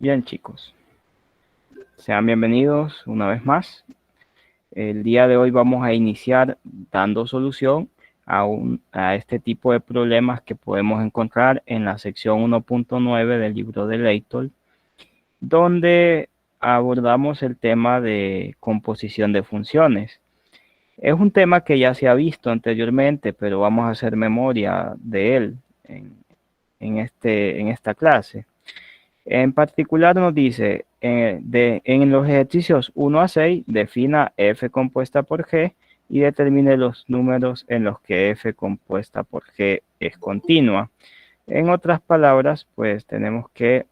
Bien, chicos, sean bienvenidos una vez más. El día de hoy vamos a iniciar dando solución a este tipo de problemas que podemos encontrar en la sección 1.9 del libro de Layton, donde abordamos el tema de composición de funciones. Es un tema que ya se ha visto anteriormente, pero vamos a hacer memoria de él en esta clase. En particular nos dice, en los ejercicios 1 a 6, defina f compuesta por g y determine los números en los que f compuesta por g es continua. En otras palabras, pues tenemos que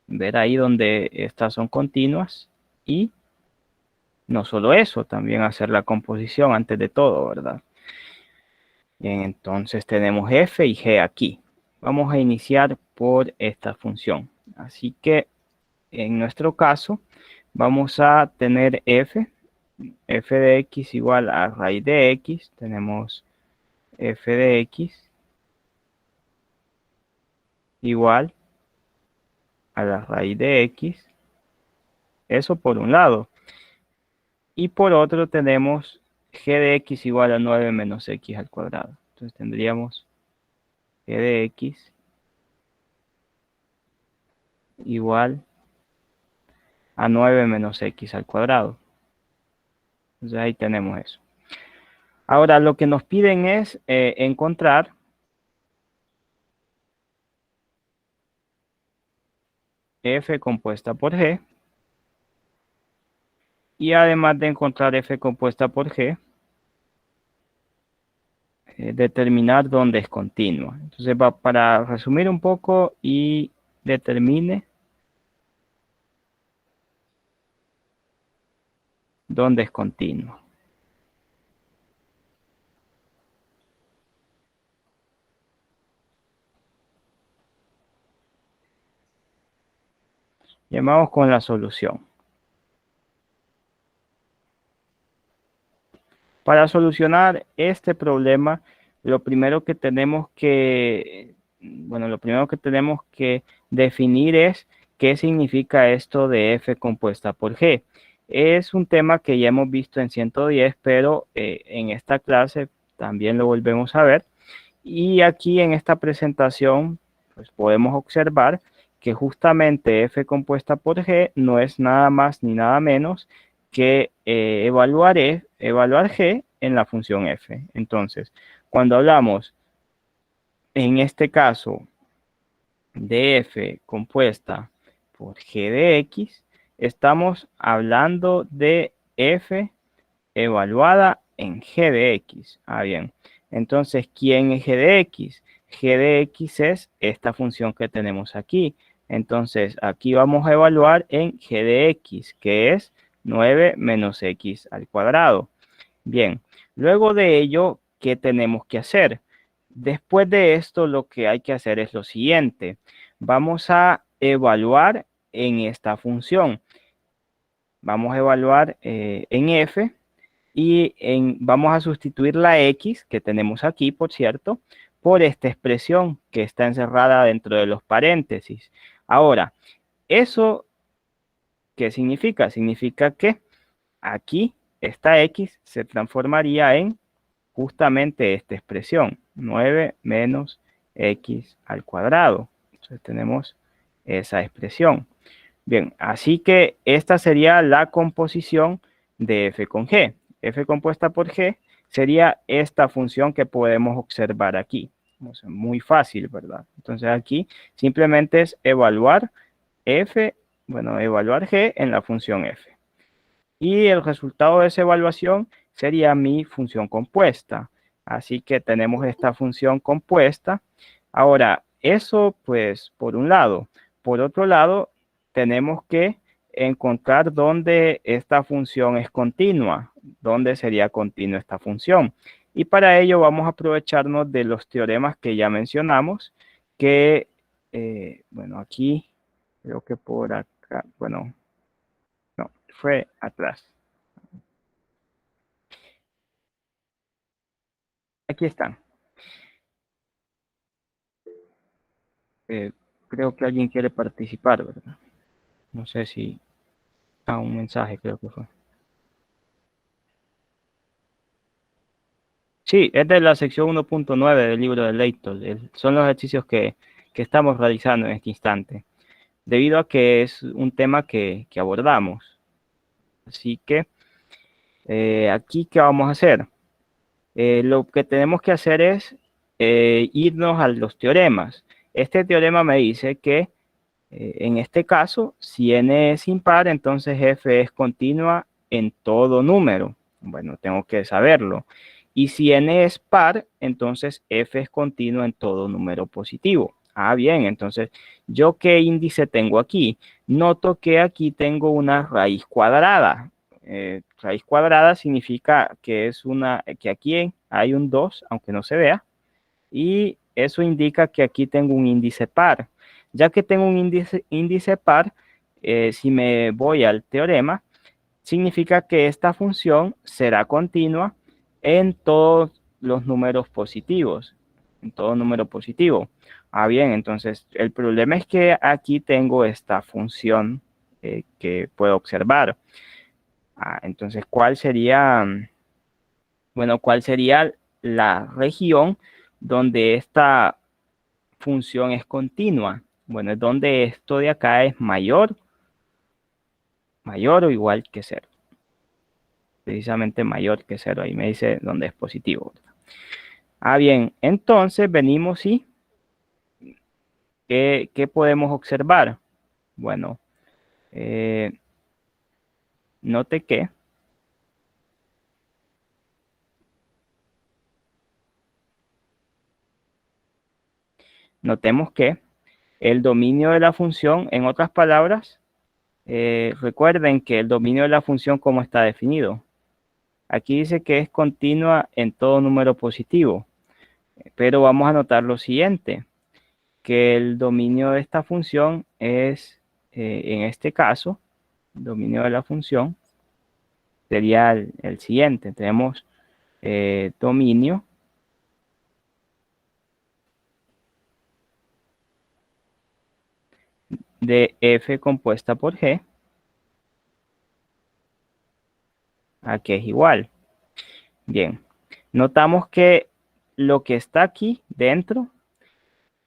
ver ahí donde estas son continuas y no solo eso, también hacer la composición antes de todo, ¿verdad? Bien, entonces tenemos f y g aquí. Vamos a iniciar por esta función. Así que en nuestro caso, vamos a tener f de x igual a raíz de x. Tenemos f de x igual a la raíz de x. Eso por un lado. Y por otro tenemos g de x igual a 9 menos x al cuadrado. Entonces tendríamos g de x igual a 9 menos x al cuadrado. Entonces ahí tenemos eso. Ahora lo que nos piden es encontrar f compuesta por g. Y además de encontrar f compuesta por g, determinar dónde es continua. Entonces, para resumir un poco y determine dónde es continua. Y vamos con la solución. Para solucionar este problema, lo primero que tenemos que, lo primero que tenemos que definir es qué significa esto de f compuesta por g. Es un tema que ya hemos visto en 110, pero en esta clase también lo volvemos a ver. Y aquí en esta presentación, pues podemos observar que justamente f compuesta por g no es nada más ni nada menos que evaluar g en la función f. Entonces, cuando hablamos en este caso de f compuesta por g de x, estamos hablando de f evaluada en g de x. Ah, bien. Entonces, ¿quién es g de x? G de x es esta función que tenemos aquí. Entonces, aquí vamos a evaluar en g de x, que es 9 menos x al cuadrado. Bien, luego de ello, ¿qué tenemos que hacer? Después de esto, lo que hay que hacer es lo siguiente. Vamos a evaluar en esta función. Vamos a evaluar en f y vamos a sustituir la x que tenemos aquí, por cierto, por esta expresión que está encerrada dentro de los paréntesis. Ahora, ¿eso qué significa? Significa que aquí esta x se transformaría en justamente esta expresión, 9 menos x al cuadrado. Entonces tenemos esa expresión. Bien, así que esta sería la composición de f con g. F compuesta por g sería esta función que podemos observar aquí. O sea, muy fácil, ¿verdad? Entonces aquí simplemente es evaluar f, evaluar g en la función f. Y el resultado de esa evaluación sería mi función compuesta. Así que tenemos esta función compuesta. Ahora, eso pues por un lado. Por otro lado, tenemos que encontrar dónde esta función es continua, dónde sería continua esta función. Y para ello vamos a aprovecharnos de los teoremas que ya mencionamos, que, aquí, creo que por acá, no, fue atrás. Aquí están. Creo que alguien quiere participar, ¿verdad? No sé si... un mensaje creo que fue. Sí, es de la sección 1.9 del libro de Layton. Son los ejercicios que estamos realizando en este instante, debido a que es un tema que abordamos. Así que aquí, ¿qué vamos a hacer? Lo que tenemos que hacer es irnos a los teoremas. Este teorema me dice que en este caso, si n es impar, entonces f es continua en todo número. Bueno, tengo que saberlo. Y si n es par, entonces f es continua en todo número positivo. Ah, bien, entonces, ¿yo qué índice tengo aquí? Noto que aquí tengo una raíz cuadrada. Raíz cuadrada significa que es que aquí hay un 2, aunque no se vea, y eso indica que aquí tengo un índice par. Ya que tengo un índice par, si me voy al teorema, significa que esta función será continua en todos los números positivos, en todo número positivo. Ah, bien, entonces el problema es que aquí tengo esta función que puedo observar. Entonces, ¿cuál sería, bueno, cuál sería la región donde esta función es continua? Bueno, es donde esto de acá es mayor o igual que cero. Precisamente mayor que cero. Ahí me dice donde es positivo. Ah, bien, entonces venimos y ¿qué podemos observar? Bueno, eh, note que, notemos que el dominio de la función, en otras palabras, recuerden que el dominio de la función, ¿cómo está definido? Aquí dice que es continua en todo número positivo, pero vamos a notar lo siguiente, que el dominio de esta función es, en este caso, el dominio de la función sería el siguiente. Tenemos dominio de f compuesta por g, a que es igual. Bien, notamos que lo que está aquí dentro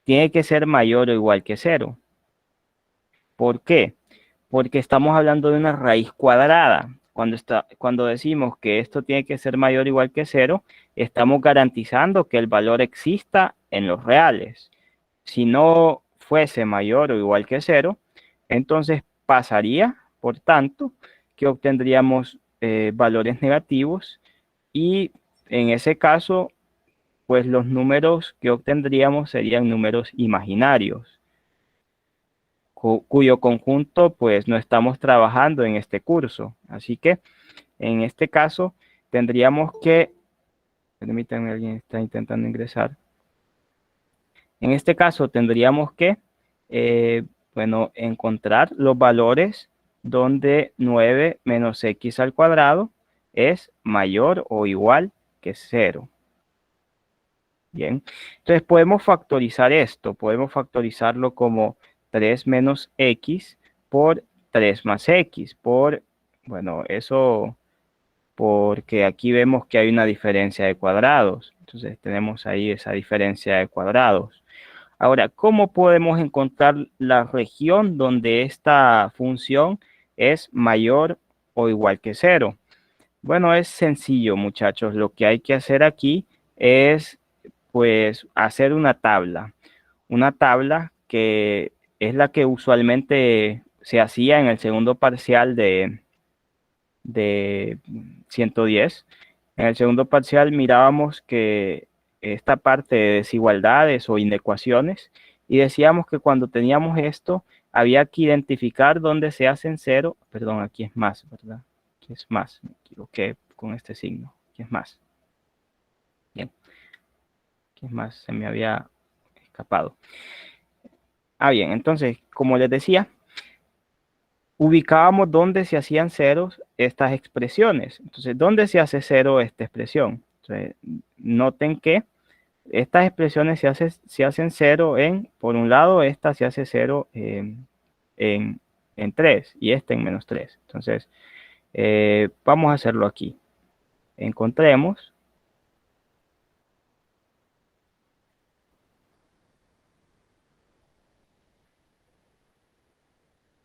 tiene que ser mayor o igual que cero. ¿Por qué? Porque estamos hablando de una raíz cuadrada. Cuando decimos que esto tiene que ser mayor o igual que cero, estamos garantizando que el valor exista en los reales. Si no fuese mayor o igual que cero, entonces pasaría, por tanto, que obtendríamos valores negativos y en ese caso, pues los números que obtendríamos serían números imaginarios, cuyo conjunto pues no estamos trabajando en este curso. Así que en este caso tendríamos que, permítanme, alguien está intentando ingresar. En este caso tendríamos que, bueno, encontrar los valores donde 9 menos x al cuadrado es mayor o igual que 0. Bien, entonces podemos factorizar esto, podemos factorizarlo como 3 menos x por 3 más x, bueno, eso porque aquí vemos que hay una diferencia de cuadrados, entonces tenemos ahí esa diferencia de cuadrados. Ahora, ¿cómo podemos encontrar la región donde esta función es mayor o igual que cero? Bueno, es sencillo, muchachos. Lo que hay que hacer aquí es, pues, hacer una tabla. Una tabla que es la que usualmente se hacía en el segundo parcial de 110. En el segundo parcial mirábamos que esta parte de desigualdades o inecuaciones y decíamos que cuando teníamos esto había que identificar dónde se hacen cero. Perdón, aquí es más, ¿verdad? Aquí es más, me equivoqué con este signo. Aquí es más. Bien, aquí es más, se me había escapado. Bien, entonces, como les decía, ubicábamos dónde se hacían ceros estas expresiones. Entonces, ¿dónde se hace cero esta expresión? Entonces, noten que estas expresiones se hacen 0 por un lado, esta se hace 0 en 3 y esta en -3. Entonces, vamos a hacerlo aquí. Encontremos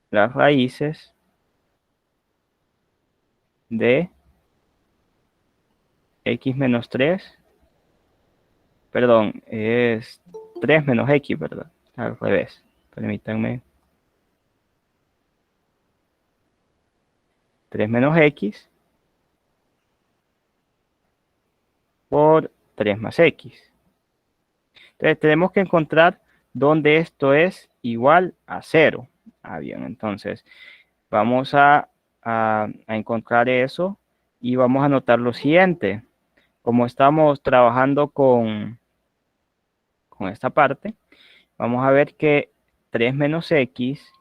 las raíces de x menos 3, perdón, es 3 menos x, ¿verdad? Al revés, permítanme. 3 menos x por 3 más x. Entonces tenemos que encontrar dónde esto es igual a 0. Ah, bien, entonces vamos a encontrar eso y vamos a notar lo siguiente. Como estamos trabajando con esta parte, vamos a ver que 3 menos x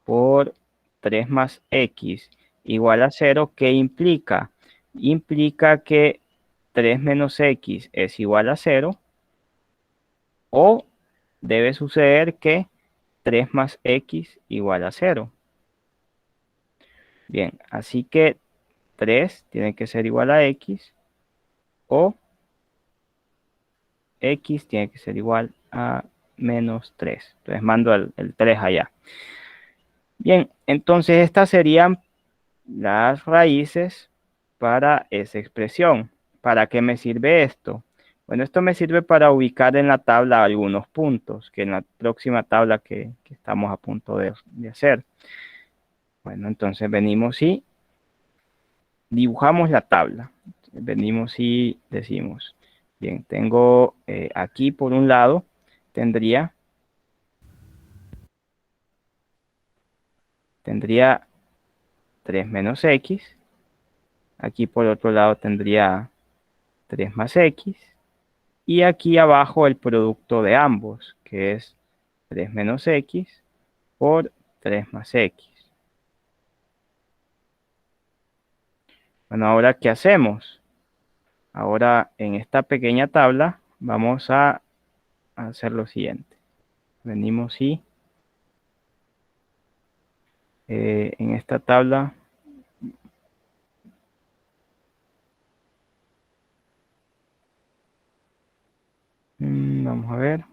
por 3 más x igual a 0, ¿qué implica? Implica que 3 menos x es igual a 0, o debe suceder que 3 más x igual a 0. Bien, así que 3 tiene que ser igual a x, o x tiene que ser igual a menos 3. Entonces mando el 3 allá. Bien, entonces estas serían las raíces para esa expresión. ¿Para qué me sirve esto? Bueno, esto me sirve para ubicar en la tabla algunos puntos, que en la próxima tabla que estamos a punto de hacer. Bueno, entonces venimos y dibujamos la tabla. Venimos y decimos, bien, tengo aquí por un lado, tendría 3 menos x. Aquí por otro lado tendría 3 más x. Y aquí abajo el producto de ambos, que es 3 menos x por 3 más x. Bueno, ahora, ¿qué hacemos? Ahora, en esta pequeña tabla, vamos a hacer lo siguiente. Venimos y en esta tabla vamos a ver.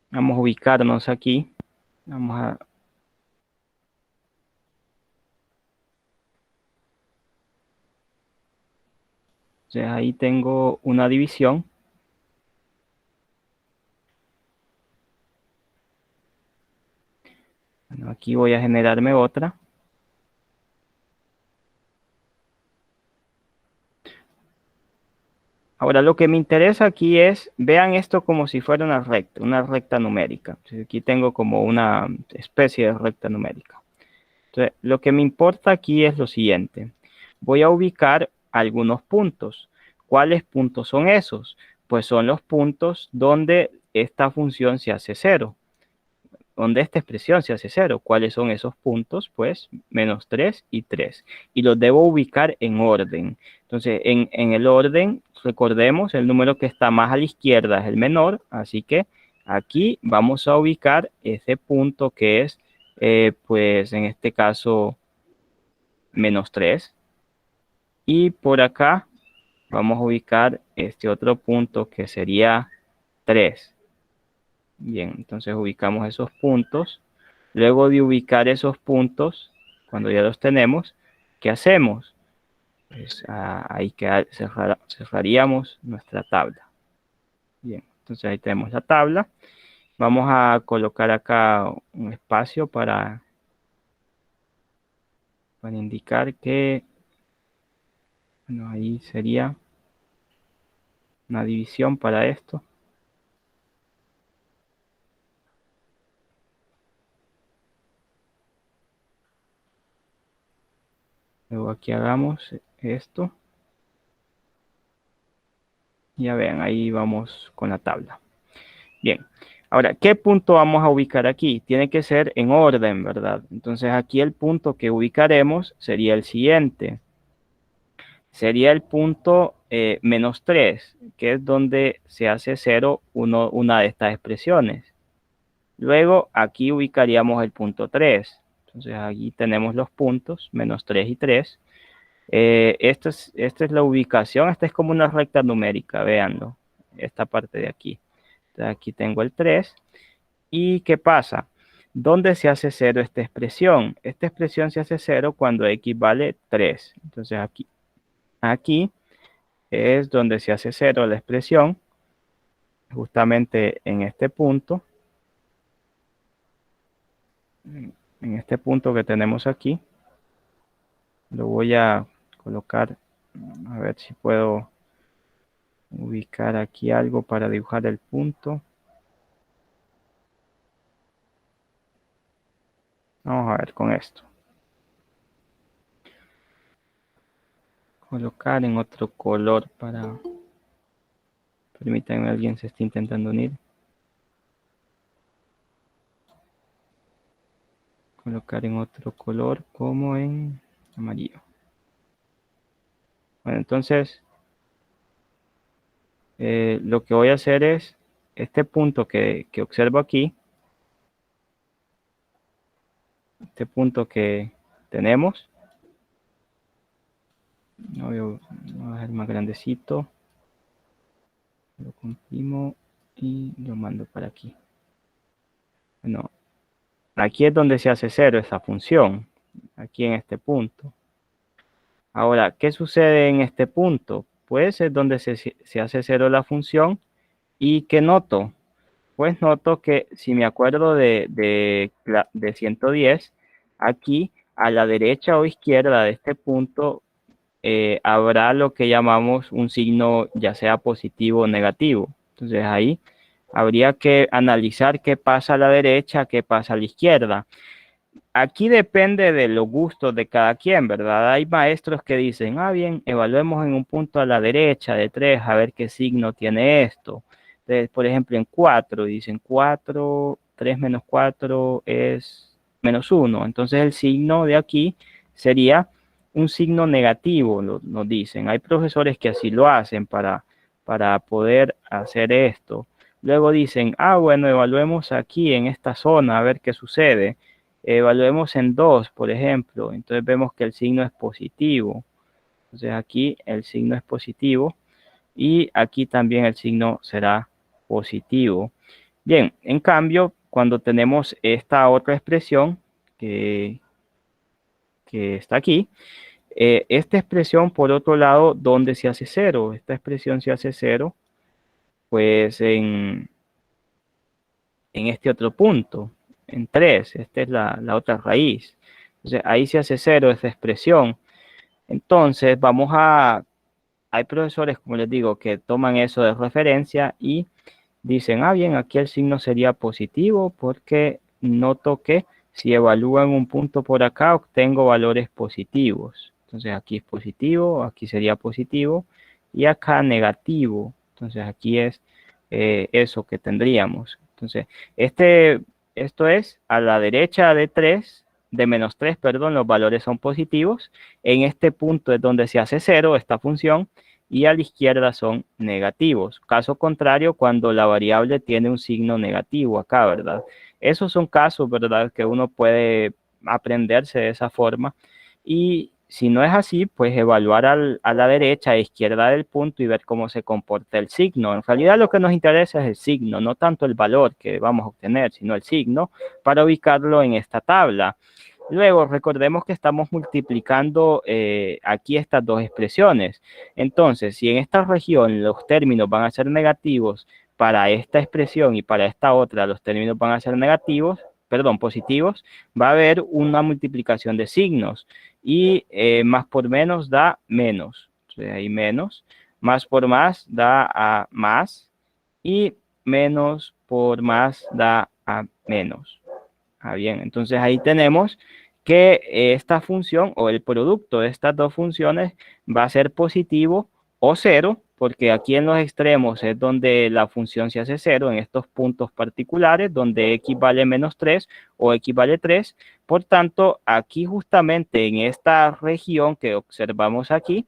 Vamos a ubicarnos aquí. Vamos a... Entonces ahí tengo una división. Bueno, aquí voy a generarme otra. Ahora lo que me interesa aquí es, vean esto como si fuera una recta numérica. Entonces, aquí tengo como una especie de recta numérica. Entonces, lo que me importa aquí es lo siguiente. Voy a ubicar algunos puntos. ¿Cuáles puntos son esos? Pues son los puntos donde esta función se hace 0. Donde esta expresión se hace 0. ¿Cuáles son esos puntos? Pues menos 3 y 3. Y los debo ubicar en orden. Entonces, en el orden, recordemos, el número que está más a la izquierda es el menor. Así que aquí vamos a ubicar ese punto que es, pues en este caso, menos 3. Y por acá vamos a ubicar este otro punto que sería 3. Bien, entonces ubicamos esos puntos. Luego de ubicar esos puntos, cuando ya los tenemos, ¿qué hacemos? Pues ahí cerraríamos nuestra tabla. Bien, entonces ahí tenemos la tabla. Vamos a colocar acá un espacio para indicar que, bueno, ahí sería una división para esto. Luego aquí hagamos esto. Ya vean, ahí vamos con la tabla. Bien, ahora, ¿qué punto vamos a ubicar aquí? Tiene que ser en orden, ¿verdad? Entonces aquí el punto que ubicaremos sería el siguiente. sería el punto menos 3, que es donde se hace cero una de estas expresiones. Luego aquí ubicaríamos el punto 3. Entonces aquí tenemos los puntos, menos 3 y 3. Esta es la ubicación, esta es como una recta numérica, véanlo, esta parte de aquí. Entonces aquí tengo el 3. ¿Y qué pasa? ¿Dónde se hace cero esta expresión? Esta expresión se hace cero cuando x vale 3. Entonces aquí es donde se hace cero la expresión, justamente en este punto. En este punto que tenemos aquí. Lo voy a colocar, a ver si puedo ubicar aquí algo para dibujar el punto. Vamos a ver con esto. Colocar en otro color para... Permítanme, alguien se está intentando unir. Colocar en otro color como en amarillo. Bueno, entonces lo que voy a hacer es este punto que observo aquí, este punto que tenemos, voy a hacer más grandecito, lo comprimo y lo mando para aquí. Bueno, aquí es donde se hace cero esa función, aquí en este punto. Ahora, ¿qué sucede en este punto? Pues es donde se hace cero la función. ¿Y qué noto? Pues noto que si me acuerdo de 110, aquí a la derecha o izquierda de este punto habrá lo que llamamos un signo ya sea positivo o negativo. Entonces ahí habría que analizar qué pasa a la derecha, qué pasa a la izquierda. Aquí depende de los gustos de cada quien, ¿verdad? Hay maestros que dicen, bien, evaluemos en un punto a la derecha de 3 a ver qué signo tiene esto. Entonces, por ejemplo, en 4, dicen 4, 3 menos 4 es menos 1. Entonces el signo de aquí sería un signo negativo, nos dicen. Hay profesores que así lo hacen para poder hacer esto. Luego dicen, bueno, evaluemos aquí en esta zona a ver qué sucede. Evaluemos en 2, por ejemplo. Entonces vemos que el signo es positivo. Entonces aquí el signo es positivo y aquí también el signo será positivo. Bien, en cambio, cuando tenemos esta otra expresión que está aquí, esta expresión, por otro lado, ¿dónde se hace cero? Esta expresión se hace cero, pues en este otro punto, en 3. Esta es la otra raíz. Entonces, ahí se hace cero esta expresión. Entonces, hay profesores, como les digo, que toman eso de referencia y dicen, bien, aquí el signo sería positivo porque noto que si evalúan un punto por acá, obtengo valores positivos. Entonces, aquí es positivo, aquí sería positivo y acá negativo. Entonces, aquí es eso que tendríamos. Entonces, esto es a la derecha de 3, de menos 3, perdón, los valores son positivos. En este punto es donde se hace cero esta función y a la izquierda son negativos. Caso contrario, cuando la variable tiene un signo negativo acá, ¿verdad? Esos son casos, ¿verdad? Que uno puede aprenderse de esa forma. Y si no es así, pues evaluar a la derecha e izquierda del punto y ver cómo se comporta el signo. En realidad lo que nos interesa es el signo, no tanto el valor que vamos a obtener, sino el signo para ubicarlo en esta tabla. Luego, recordemos que estamos multiplicando aquí estas dos expresiones. Entonces, si en esta región los términos van a ser negativos para esta expresión y para esta otra los términos van a ser negativos, perdón, positivos, va a haber una multiplicación de signos y más por menos da menos. Entonces, ahí menos, más por más da a más y menos por más da a menos. Bien, entonces ahí tenemos que esta función o el producto de estas dos funciones va a ser positivo o cero, porque aquí en los extremos es donde la función se hace cero, en estos puntos particulares, donde x vale menos 3 o x vale 3. Por tanto, aquí justamente en esta región que observamos aquí,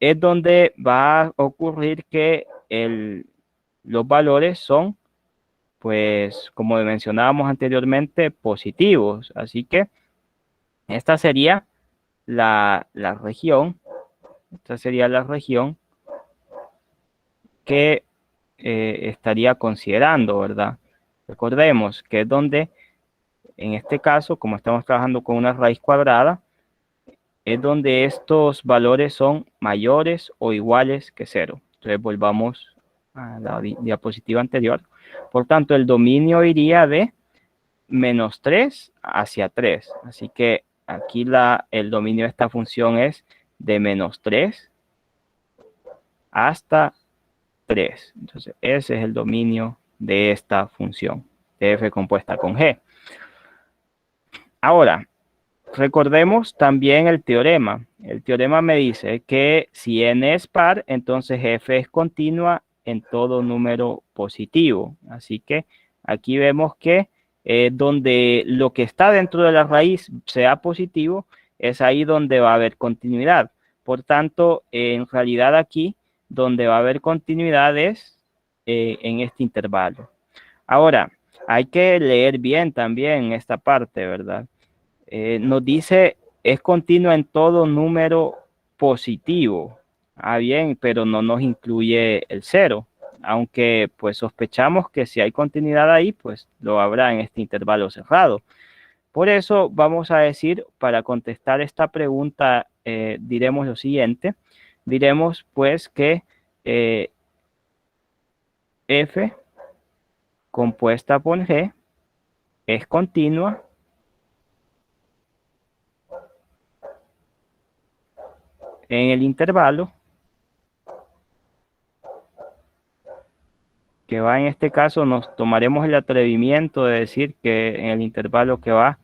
es donde va a ocurrir que los valores son, pues, como mencionábamos anteriormente, positivos. Así que esta sería la región. Esta sería la región que estaría considerando, ¿verdad? Recordemos que es donde, en este caso, como estamos trabajando con una raíz cuadrada, es donde estos valores son mayores o iguales que cero. Entonces volvamos a la diapositiva anterior. Por tanto, el dominio iría de menos 3 hacia 3. Así que aquí el dominio de esta función es de menos 3 hasta 3. Entonces, ese es el dominio de esta función de f compuesta con g. Ahora, recordemos también el teorema. El teorema me dice que si n es par, entonces f es continua en todo número positivo. Así que aquí vemos que donde lo que está dentro de la raíz sea positivo, es ahí donde va a haber continuidad. Por tanto, en realidad aquí, donde va a haber continuidad es en este intervalo. Ahora, hay que leer bien también esta parte, ¿verdad? Nos dice es continua en todo número positivo. Ah, bien, pero no nos incluye el cero. Aunque pues sospechamos que si hay continuidad ahí, pues lo habrá en este intervalo cerrado. Por eso vamos a decir, para contestar esta pregunta, diremos lo siguiente. Diremos pues que f compuesta por g es continua en el intervalo que va en este caso, nos tomaremos el atrevimiento de decir que en el intervalo que va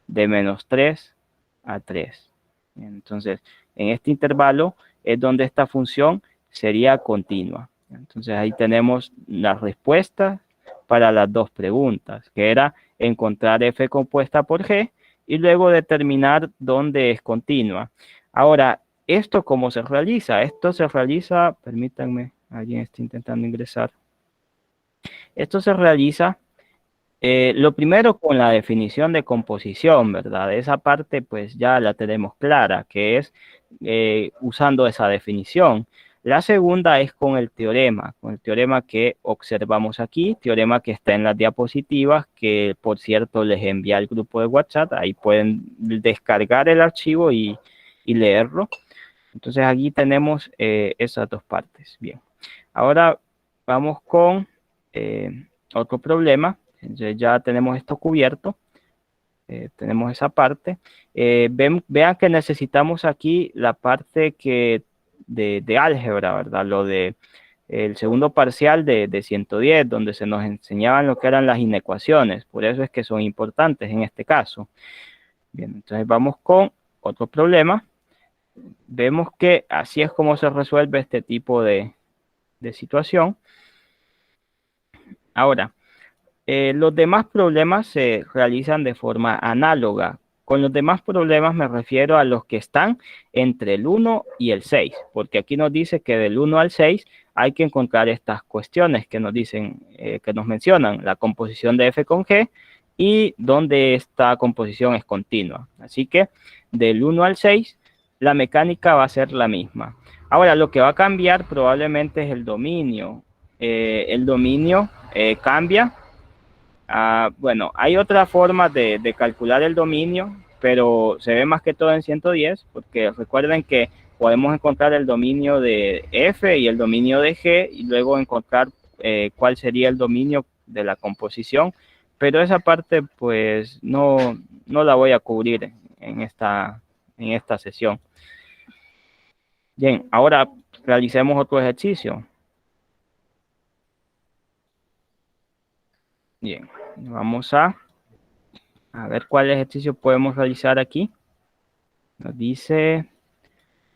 de menos 3 a 3. Entonces, en este intervalo es donde esta función sería continua. Entonces, ahí tenemos la respuesta para las dos preguntas, que era encontrar f compuesta por g y luego determinar dónde es continua. Ahora, ¿esto cómo se realiza? Esto se realiza, permítanme, alguien está intentando ingresar. Esto se realiza lo primero con la definición de composición, ¿verdad? Esa parte pues ya la tenemos clara, que es usando esa definición. La segunda es con el teorema que observamos aquí, teorema que está en las diapositivas, que por cierto les envía al grupo de WhatsApp, ahí pueden descargar el archivo y leerlo. Entonces aquí tenemos esas dos partes. Bien, ahora vamos con otro problema. Entonces ya tenemos esto cubierto. Tenemos esa parte. Vean que necesitamos aquí la parte de álgebra, ¿verdad? Lo de el segundo parcial de 110, donde se nos enseñaban lo que eran las inecuaciones. Por eso es que son importantes en este caso. Bien, entonces vamos con otro problema. Vemos que así es como se resuelve este tipo de situación. Ahora, los demás problemas se realizan de forma análoga. Con los demás problemas me refiero a los que están entre el 1 y el 6, porque aquí nos dice que del 1 al 6 hay que encontrar estas cuestiones que nos dicen, que nos mencionan, la composición de f con g y donde esta composición es continua. Así que del 1 al 6 la mecánica va a ser la misma. Ahora, lo que va a cambiar probablemente es el dominio. El dominio cambia. Bueno, hay otra forma de calcular el dominio, pero se ve más que todo en 110, porque recuerden que podemos encontrar el dominio de f y el dominio de g, y luego encontrar cuál sería el dominio de la composición, pero esa parte pues no la voy a cubrir en esta sesión. Bien, ahora realicemos otro ejercicio. Bien, vamos a ver cuál ejercicio podemos realizar aquí. Nos dice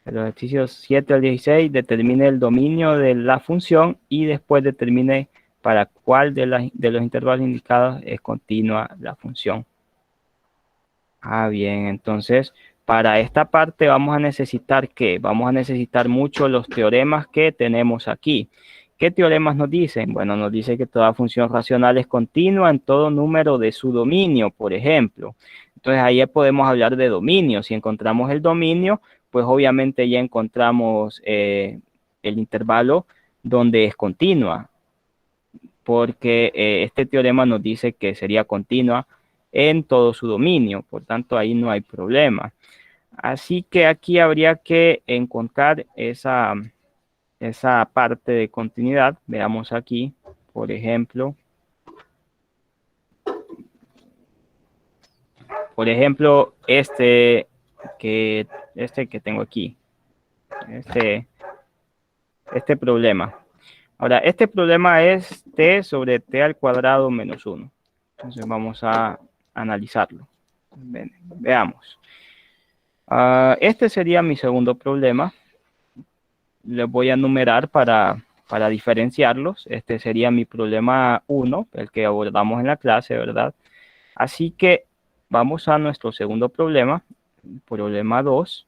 el ejercicio 7 al 16, determine el dominio de la función y después determine para cuál de los intervalos indicados es continua la función. Bien, entonces Para esta parte vamos a necesitar ¿qué? Vamos a necesitar mucho los teoremas que tenemos aquí. ¿Qué teoremas nos dicen? Bueno, nos dice que toda función racional es continua en todo número de su dominio, por ejemplo. Entonces ahí podemos hablar de dominio. Si encontramos el dominio, pues obviamente ya encontramos el intervalo donde es continua, porque este teorema nos dice que sería continua en todo su dominio, por tanto ahí no hay problema. Así que aquí habría que encontrar esa parte de continuidad. Veamos aquí, por ejemplo, este que tengo aquí, este problema. Ahora, este problema es t sobre t al cuadrado menos 1. Entonces vamos a analizarlo. Veamos. Este sería mi segundo problema. Les voy a numerar para diferenciarlos. Este sería mi problema 1, el que abordamos en la clase, ¿verdad? Así que vamos a nuestro segundo problema, problema 2,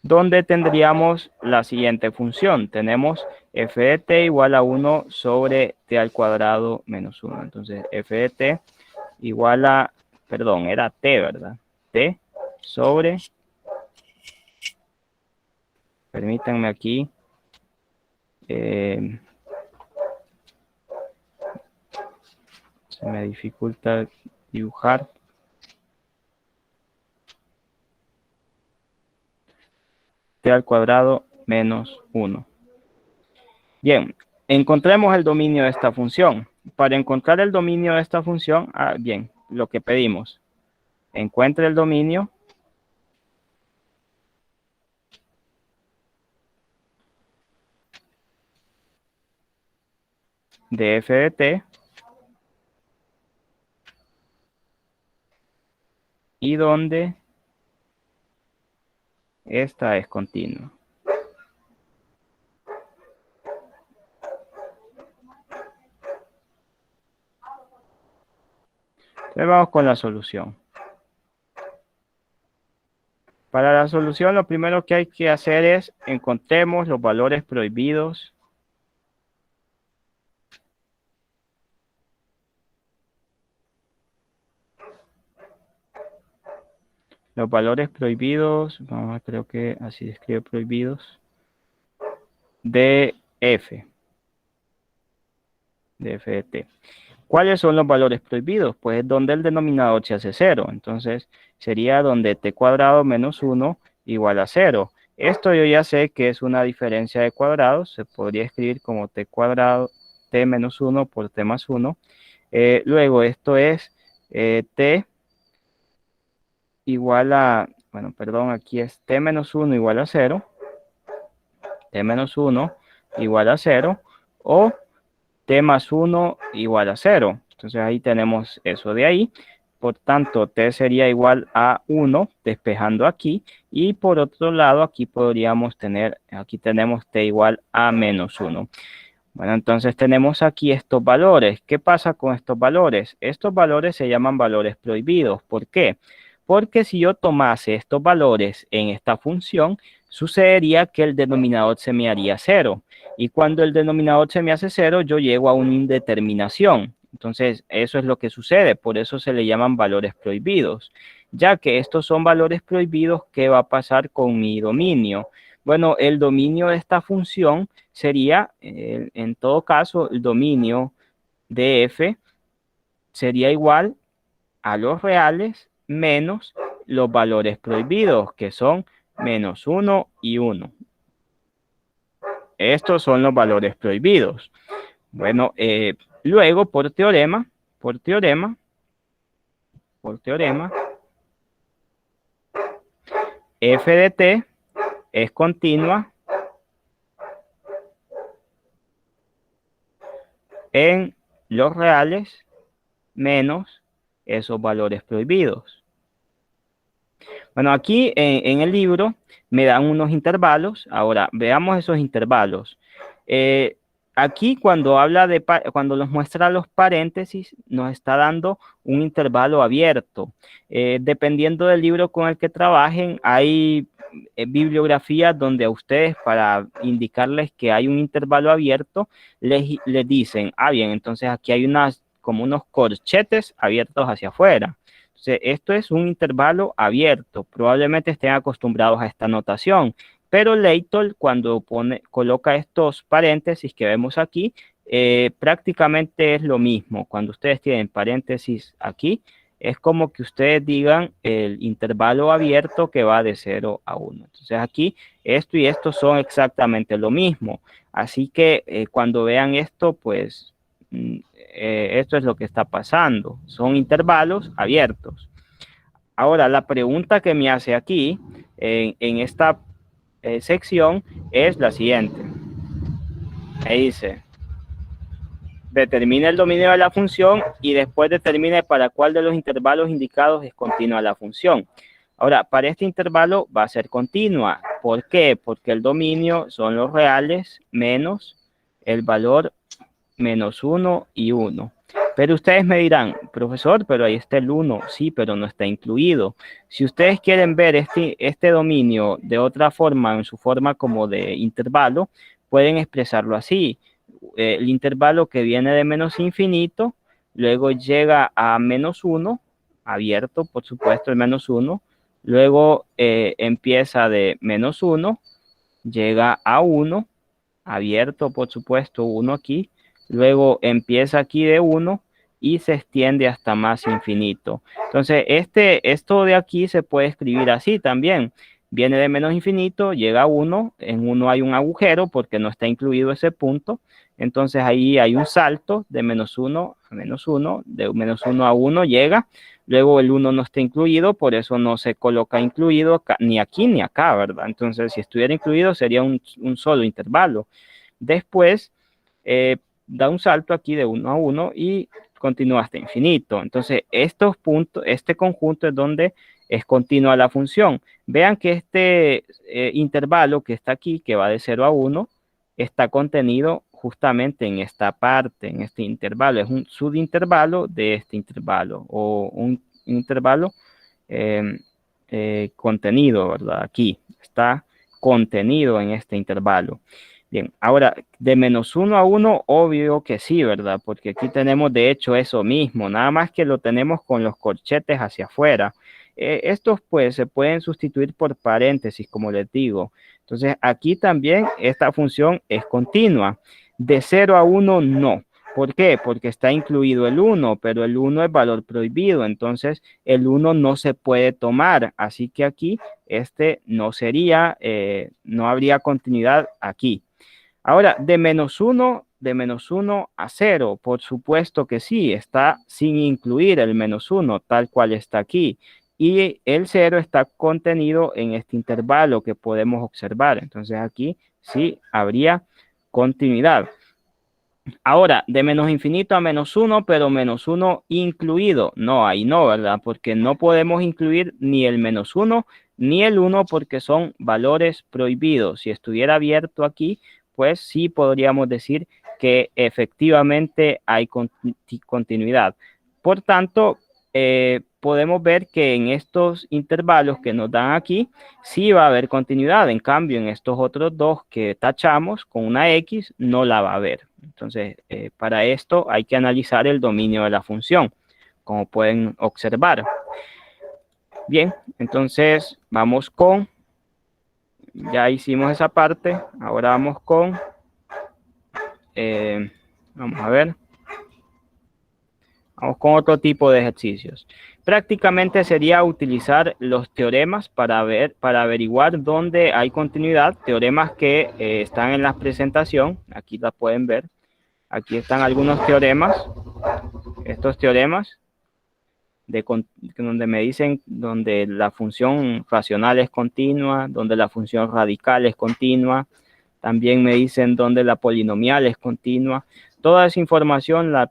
donde tendríamos la siguiente función. Tenemos f de t igual a 1 sobre t al cuadrado menos 1. Entonces, f de t igual a, perdón, era t, ¿verdad? T sobre, permítanme aquí, se me dificulta dibujar. T al cuadrado menos 1. Bien, encontremos el dominio de esta función. Para encontrar el dominio de esta función, bien, lo que pedimos. Encuentre el dominio de f de t y donde esta es continua. Entonces vamos con la solución. Para la solución, lo primero que hay que hacer es encontremos los valores prohibidos creo que así describe prohibidos, de f de t. ¿Cuáles son los valores prohibidos? Pues donde el denominador se hace 0. Entonces sería donde t cuadrado menos 1 igual a 0. Esto yo ya sé que es una diferencia de cuadrados. Se podría escribir como t cuadrado, t menos 1 por t más 1. Luego esto es t igual a, bueno, perdón, aquí es t menos 1 igual a 0. T menos 1 igual a 0. O t más 1 igual a 0. Entonces ahí tenemos eso de ahí. Por tanto, t sería igual a 1, despejando aquí. Y por otro lado, aquí podríamos tener, aquí tenemos t igual a menos 1. Bueno, entonces tenemos aquí estos valores. ¿Qué pasa con estos valores? Estos valores se llaman valores prohibidos. ¿Por qué? Porque si yo tomase estos valores en esta función, sucedería que el denominador se me haría 0. Y cuando el denominador se me hace 0, yo llego a una indeterminación. Entonces, eso es lo que sucede. Por eso se le llaman valores prohibidos. Ya que estos son valores prohibidos, ¿qué va a pasar con mi dominio? Bueno, el dominio de esta función sería, en todo caso, el dominio de f sería igual a los reales menos los valores prohibidos, que son menos 1 y 1. Estos son los valores prohibidos. Bueno, luego por teorema, f de t es continua en los reales menos esos valores prohibidos. Bueno, aquí en el libro me dan unos intervalos. Ahora, veamos esos intervalos. aquí cuando habla cuando nos muestra los paréntesis, nos está dando un intervalo abierto. Dependiendo del libro con el que trabajen, hay bibliografías donde a ustedes, para indicarles que hay un intervalo abierto, les dicen, bien, entonces aquí hay como unos corchetes abiertos hacia afuera. Entonces, esto es un intervalo abierto. Probablemente estén acostumbrados a esta notación. Pero Leighton, cuando coloca estos paréntesis que vemos aquí, prácticamente es lo mismo. Cuando ustedes tienen paréntesis aquí, es como que ustedes digan el intervalo abierto que va de 0 a 1. Entonces aquí esto y esto son exactamente lo mismo. Así que cuando vean esto, pues esto es lo que está pasando. Son intervalos abiertos. Ahora, la pregunta que me hace aquí, en esta sección, es la siguiente. Ahí dice, determina el dominio de la función y después determine para cuál de los intervalos indicados es continua la función. Ahora, para este intervalo va a ser continua. ¿Por qué? Porque el dominio son los reales menos el valor menos 1 y 1. Pero ustedes me dirán, profesor, pero ahí está el 1. Sí, pero no está incluido. Si ustedes quieren ver este dominio de otra forma, en su forma como de intervalo, pueden expresarlo así. El intervalo que viene de menos infinito, luego llega a menos 1, abierto, por supuesto, el menos 1, luego empieza de menos 1, llega a 1, abierto, por supuesto, 1 aquí, luego empieza aquí de 1 y se extiende hasta más infinito. Entonces, esto de aquí se puede escribir así también. Viene de menos infinito, llega a 1, en 1 hay un agujero porque no está incluido ese punto. Entonces ahí hay un salto de menos 1 a menos 1, de menos 1 a 1 llega. Luego el 1 no está incluido, por eso no se coloca incluido acá, ni aquí ni acá, ¿verdad? Entonces, si estuviera incluido sería un solo intervalo. Después da un salto aquí de 1 a 1 y continúa hasta infinito. Entonces, estos puntos, este conjunto es donde es continua la función. Vean que este intervalo que está aquí, que va de 0 a 1, está contenido justamente en esta parte, en este intervalo. Es un subintervalo de este intervalo, o un intervalo contenido, ¿verdad? Aquí está contenido en este intervalo. Bien, ahora, de menos 1 a 1, obvio que sí, ¿verdad? Porque aquí tenemos de hecho eso mismo, nada más que lo tenemos con los corchetes hacia afuera. Estos pues se pueden sustituir por paréntesis, como les digo. Entonces, aquí también esta función es continua. De 0 a 1, no. ¿Por qué? Porque está incluido el 1, pero el 1 es valor prohibido, entonces el 1 no se puede tomar, así que aquí este no sería, no habría continuidad aquí. Ahora, de menos 1 a 0, por supuesto que sí, está sin incluir el menos 1, tal cual está aquí. Y el 0 está contenido en este intervalo que podemos observar. Entonces aquí sí habría continuidad. Ahora, de menos infinito a menos 1, pero menos 1 incluido. No, ahí no, ¿verdad? Porque no podemos incluir ni el menos 1 ni el 1 porque son valores prohibidos. Si estuviera abierto aquí, pues sí podríamos decir que efectivamente hay continuidad. Por tanto, podemos ver que en estos intervalos que nos dan aquí, sí va a haber continuidad. En cambio, en estos otros dos que tachamos con una X, no la va a haber. Entonces, para esto hay que analizar el dominio de la función, como pueden observar. Bien, entonces vamos con, ya hicimos esa parte, ahora vamos con, vamos a ver, vamos con otro tipo de ejercicios. Prácticamente sería utilizar los teoremas para averiguar dónde hay continuidad, teoremas que están en la presentación, aquí la pueden ver. Aquí están algunos teoremas, estos teoremas, donde me dicen donde la función racional es continua, donde la función radical es continua, también me dicen donde la polinomial es continua. Toda esa información la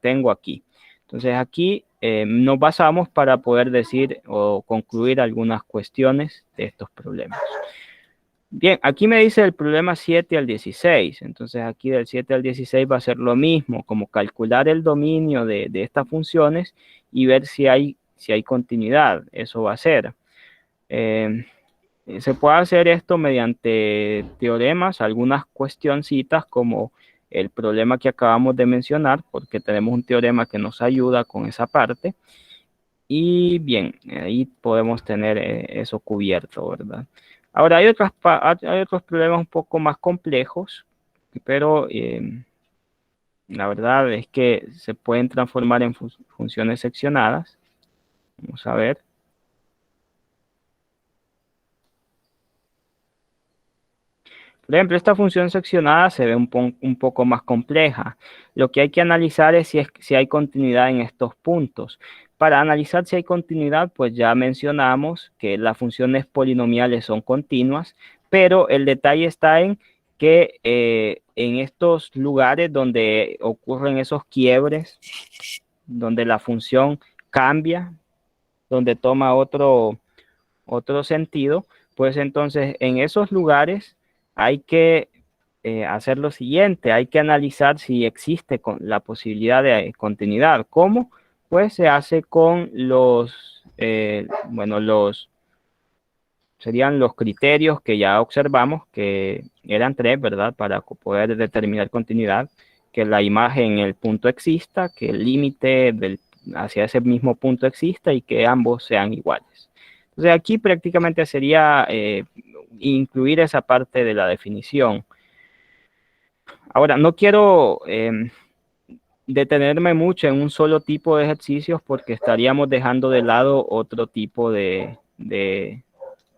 tengo aquí. Entonces aquí nos basamos para poder decir o concluir algunas cuestiones de estos problemas. Bien, aquí me dice el problema 7 al 16. Entonces aquí del 7 al 16 va a ser lo mismo, como calcular el dominio de estas funciones y ver si hay continuidad. Eso va a ser. Eh, Se puede hacer esto mediante teoremas, algunas cuestioncitas como el problema que acabamos de mencionar, porque tenemos un teorema que nos ayuda con esa parte. Y bien, ahí podemos tener eso cubierto, ¿verdad? Ahora, hay otros problemas un poco más complejos, pero la verdad es que se pueden transformar en funciones seccionadas. Vamos a ver. Por ejemplo, esta función seccionada se ve un poco más compleja. Lo que hay que analizar es si hay continuidad en estos puntos. Para analizar si hay continuidad, pues ya mencionamos que las funciones polinomiales son continuas, pero el detalle está en que en estos lugares donde ocurren esos quiebres, donde la función cambia, donde toma otro sentido, pues entonces en esos lugares hay que hacer lo siguiente, hay que analizar si existe la posibilidad de continuidad. ¿Cómo? Pues se hace con serían los criterios que ya observamos, que eran tres, ¿verdad? Para poder determinar continuidad, que la imagen en el punto exista, que el límite hacia ese mismo punto exista y que ambos sean iguales. Entonces aquí prácticamente sería incluir esa parte de la definición. Ahora, no quiero detenerme mucho en un solo tipo de ejercicios porque estaríamos dejando de lado otro tipo de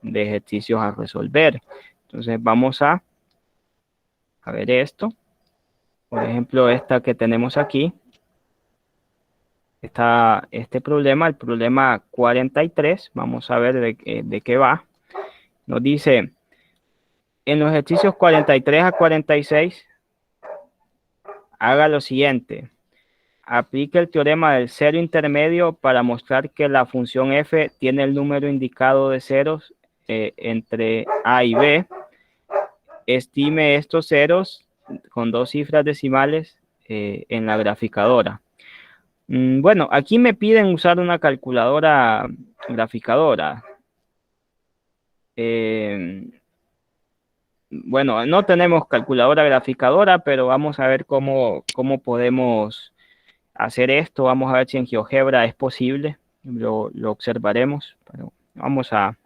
ejercicios a resolver. Entonces vamos a ver esto. Por ejemplo, esta que tenemos aquí. Está este problema, el problema 43. Vamos a ver de qué va. Nos dice, en los ejercicios 43 a 46, haga lo siguiente. Aplique el teorema del cero intermedio para mostrar que la función f tiene el número indicado de ceros entre a y b. Estime estos ceros con dos cifras decimales en la graficadora. Bueno, aquí me piden usar una calculadora graficadora. Bueno, no tenemos calculadora graficadora, pero vamos a ver cómo podemos hacer esto. Vamos a ver si en GeoGebra es posible. Lo observaremos. Pero vamos a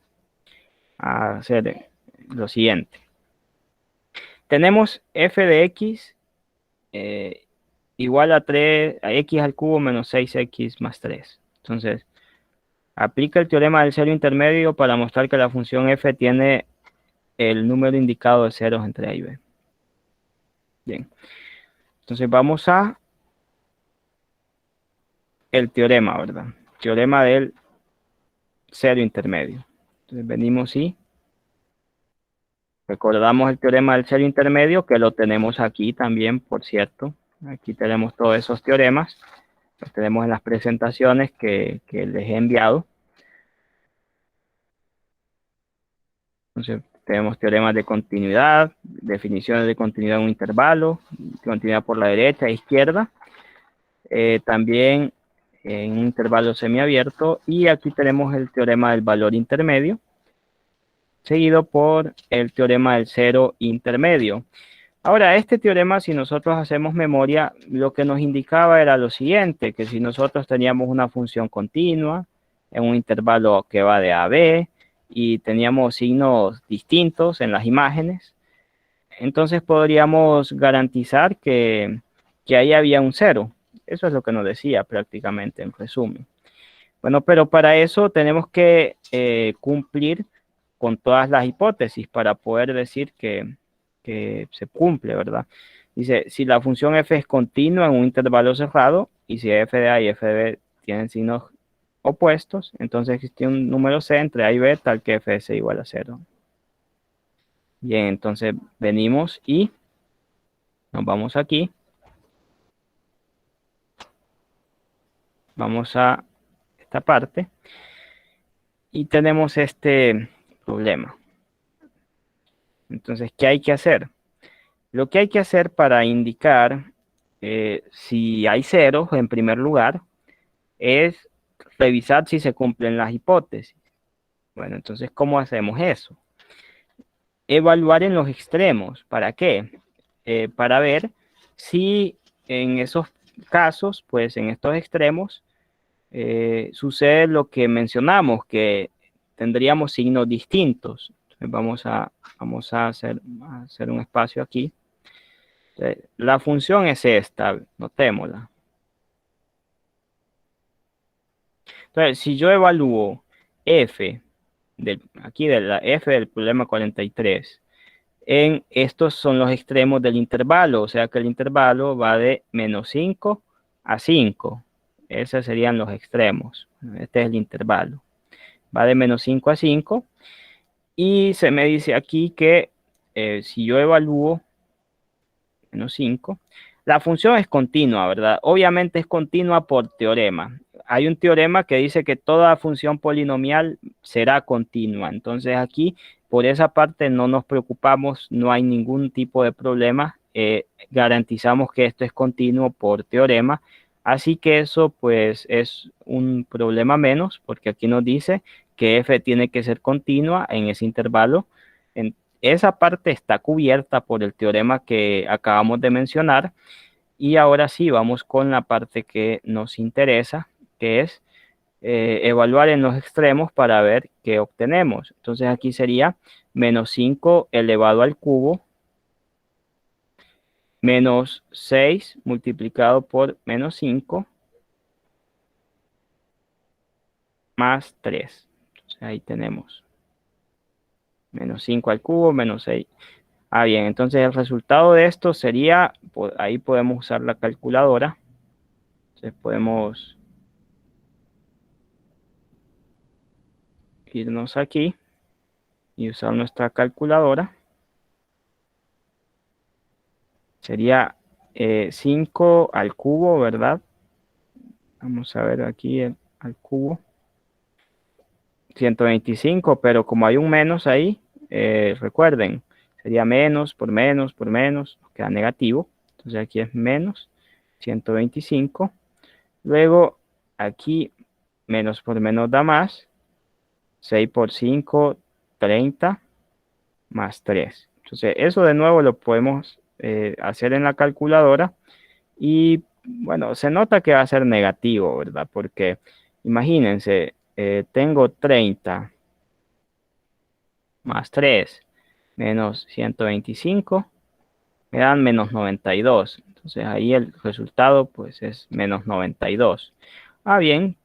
hacer lo siguiente. Tenemos f de x igual a 3, a x al cubo menos 6x más 3. Entonces, aplica el teorema del cero intermedio para mostrar que la función f tiene el número indicado de ceros entre a y b. Bien. Entonces vamos a el teorema, ¿verdad? Teorema del cero intermedio. Entonces venimos y recordamos el teorema del cero intermedio, que lo tenemos aquí también, por cierto. Aquí tenemos todos esos teoremas. Los tenemos en las presentaciones que les he enviado. Entonces tenemos teoremas de continuidad, definiciones de continuidad en un intervalo, continuidad por la derecha e izquierda. También en un intervalo semiabierto. Y aquí tenemos el teorema del valor intermedio, seguido por el teorema del cero intermedio. Ahora, este teorema, si nosotros hacemos memoria, lo que nos indicaba era lo siguiente, que si nosotros teníamos una función continua en un intervalo que va de A a B y teníamos signos distintos en las imágenes, entonces podríamos garantizar que ahí había un cero. Eso es lo que nos decía prácticamente en resumen. Bueno, pero para eso tenemos que cumplir con todas las hipótesis para poder decir que se cumple, ¿verdad? Dice, si la función f es continua en un intervalo cerrado y si f de a y f de b tienen signos opuestos, entonces existe un número c entre a y b tal que f de c igual a 0. Bien, entonces venimos y nos vamos aquí. Vamos a esta parte y tenemos este problema. Entonces, ¿qué hay que hacer? Lo que hay que hacer para indicar si hay ceros, en primer lugar, es revisar si se cumplen las hipótesis. Bueno, entonces, ¿cómo hacemos eso? Evaluar en los extremos. ¿Para qué? Para ver si en esos casos, pues en estos extremos, sucede lo que mencionamos, que tendríamos signos distintos. Entonces, vamos a hacer un espacio aquí. Entonces, la función es esta, notémosla. Entonces, si yo evalúo f, aquí de la f del problema 43, en estos son los extremos del intervalo, o sea que el intervalo va de -5 a 5. Esos serían los extremos. Este es el intervalo. Va de -5 a 5. Y se me dice aquí que si yo evalúo -5, la función es continua, ¿verdad? Obviamente es continua por teorema. Hay un teorema que dice que toda función polinomial será continua. Entonces aquí, por esa parte, no nos preocupamos, no hay ningún tipo de problema. Garantizamos que esto es continuo por teorema. Así que eso pues es un problema menos, porque aquí nos dice que f tiene que ser continua en ese intervalo. Esa parte está cubierta por el teorema que acabamos de mencionar. Y ahora sí, vamos con la parte que nos interesa, que es evaluar en los extremos para ver qué obtenemos. Entonces aquí sería -5 elevado al cubo menos 6 multiplicado por -5 más 3. Entonces ahí tenemos -5 al cubo menos 6. Ah, bien, entonces el resultado de esto sería, ahí podemos usar la calculadora. Entonces podemos irnos aquí y usar nuestra calculadora. Sería 5 al cubo, ¿verdad? Vamos a ver aquí al cubo. 125, pero como hay un menos ahí, recuerden, sería menos por menos por menos, queda negativo. Entonces aquí es menos 125. Luego aquí menos por menos da más. 6 por 5, 30 más 3. Entonces eso de nuevo lo podemos hacer en la calculadora. Y bueno, se nota que va a ser negativo, ¿verdad? Porque imagínense, tengo 30 más 3 menos 125, me dan menos 92. Entonces ahí el resultado pues es menos 92. Ah, bien,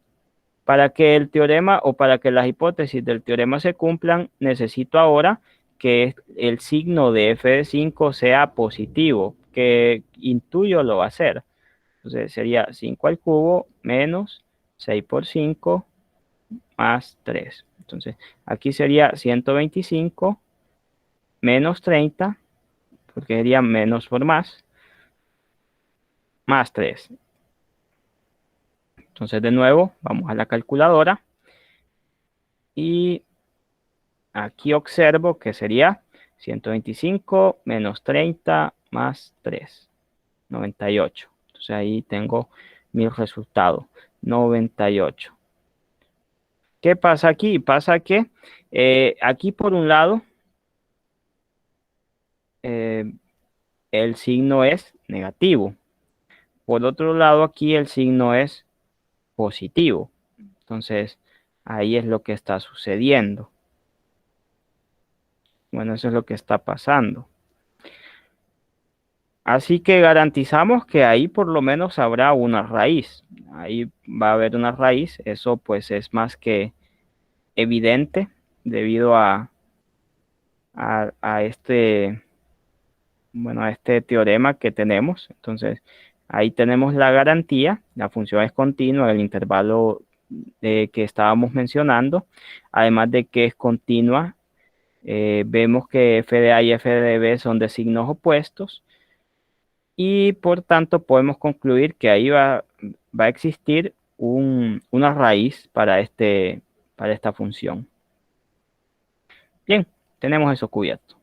para que el teorema o para que las hipótesis del teorema se cumplan, necesito ahora que el signo de f de 5 sea positivo, que intuyo lo va a ser. Entonces sería 5 al cubo menos 6 por 5 más 3. Entonces aquí sería 125 menos 30, porque sería menos por más 3. Entonces de nuevo vamos a la calculadora y aquí observo que sería 125 menos 30 más 3, 98. Entonces ahí tengo mi resultado, 98. ¿Qué pasa aquí? Pasa que aquí por un lado eh, el signo es negativo. Por otro lado aquí el signo es positivo. Entonces ahí es lo que está sucediendo. Bueno, eso es lo que está pasando. Así que garantizamos que ahí por lo menos habrá una raíz. Ahí va a haber una raíz. Eso pues es más que evidente debido a este, bueno, a este teorema que tenemos. Entonces, ahí tenemos la garantía. La función es continua, el intervalo que estábamos mencionando. Además de que es continua, vemos que f de a y f de b son de signos opuestos. Y por tanto podemos concluir que ahí va a existir una raíz para esta función. Bien, tenemos eso cubierto.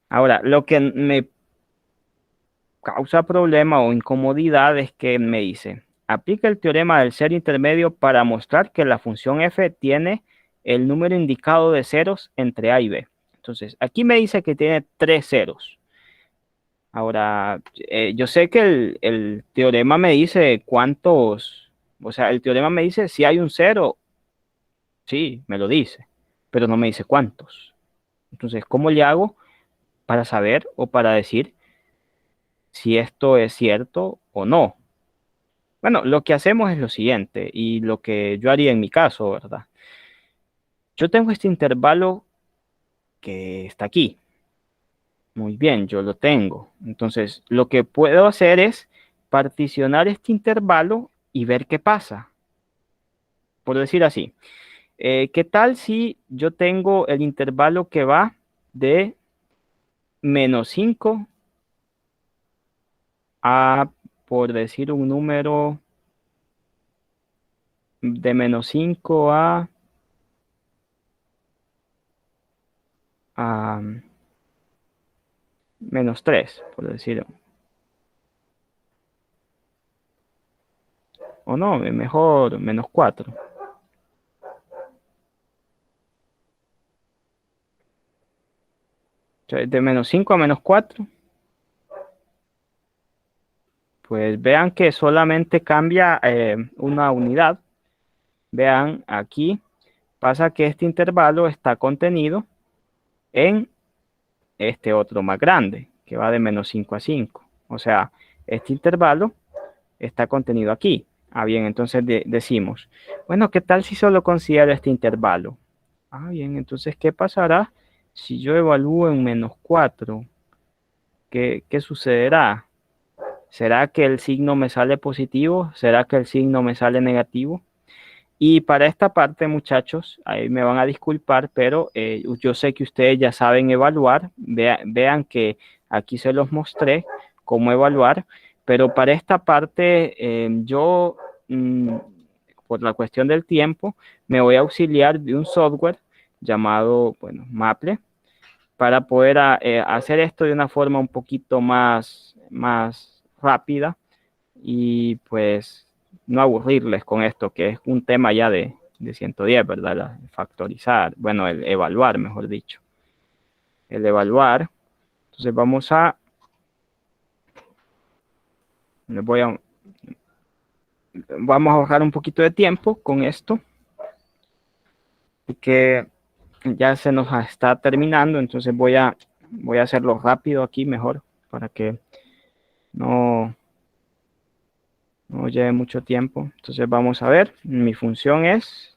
Ahora, lo que me causa problema o incomodidad es que me dice, aplica el teorema del cero intermedio para mostrar que la función f tiene el número indicado de ceros entre a y b. Entonces, aquí me dice que tiene tres ceros. Ahora, yo sé que el teorema me dice cuántos, o sea, el teorema me dice si hay un cero, sí, me lo dice, pero no me dice cuántos. Entonces, ¿cómo le hago para saber o para decir si esto es cierto o no? Bueno, lo que hacemos es lo siguiente, y lo que yo haría en mi caso, ¿verdad? Yo tengo este intervalo que está aquí. Muy bien, yo lo tengo. Entonces, lo que puedo hacer es particionar este intervalo y ver qué pasa. Por decir así, ¿qué tal si yo tengo el intervalo que va de -5 a, por decir un número, de -5 a -3, por decir, o no, mejor -4. De -5 a -4, pues vean que solamente cambia una unidad. Vean aquí, pasa que este intervalo está contenido en este otro más grande, que va de -5 a 5. O sea, este intervalo está contenido aquí. Ah, bien, entonces decimos, bueno, ¿qué tal si solo considero este intervalo? Ah, bien, entonces, ¿qué pasará si yo evalúo en -4? ¿Qué sucederá? ¿Será que el signo me sale positivo? ¿Será que el signo me sale negativo? Y para esta parte, muchachos, ahí me van a disculpar, pero yo sé que ustedes ya saben evaluar. Vean que aquí se los mostré cómo evaluar, pero para esta parte yo, por la cuestión del tiempo, me voy a auxiliar de un software llamado, bueno, Maple, para poder hacer esto de una forma un poquito más rápida y pues no aburrirles con esto, que es un tema ya de 110, ¿verdad? Factorizar, bueno, el evaluar, mejor dicho. El evaluar. Entonces les voy a, vamos a ahorrar un poquito de tiempo con esto, que ya se nos está terminando, entonces voy a hacerlo rápido aquí mejor, para que no, no lleve mucho tiempo. Entonces vamos a ver, mi función es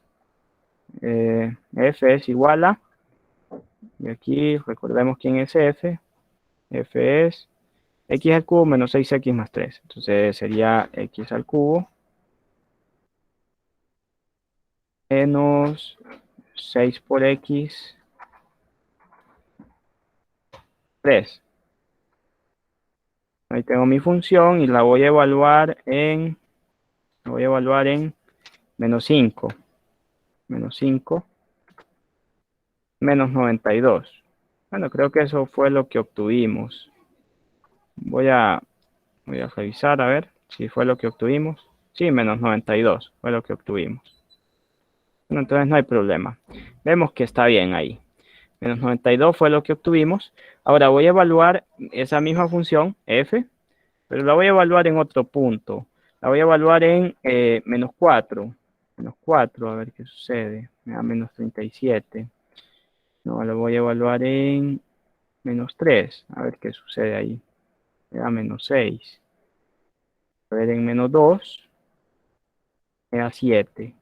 f es igual a, y aquí recordemos quién es f. F es x al cubo menos 6x más 3. Entonces sería x al cubo menos 6 por x 3. Ahí tengo mi función y la voy a evaluar en menos 5. Menos 5 menos 92. Bueno, creo que eso fue lo que obtuvimos. Voy a revisar a ver si fue lo que obtuvimos. Sí, menos 92 fue lo que obtuvimos. Bueno, entonces no hay problema. Vemos que está bien ahí. Menos 92 fue lo que obtuvimos. Ahora voy a evaluar esa misma función, f, pero la voy a evaluar en otro punto. La voy a evaluar en menos 4. Menos 4, a ver qué sucede. Me da menos 37. No, la voy a evaluar en menos 3. A ver qué sucede ahí. Me da menos 6. A ver, en menos 2. Me da 7.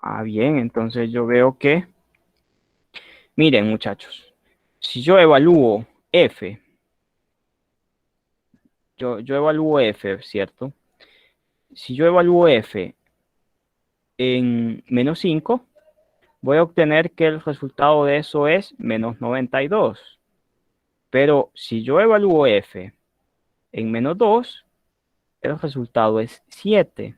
Ah, bien, entonces yo veo que, miren muchachos, si yo evalúo f, yo evalúo f, ¿cierto? Si yo evalúo f en menos 5, voy a obtener que el resultado de eso es menos 92. Pero si yo evalúo f en menos 2, el resultado es 7.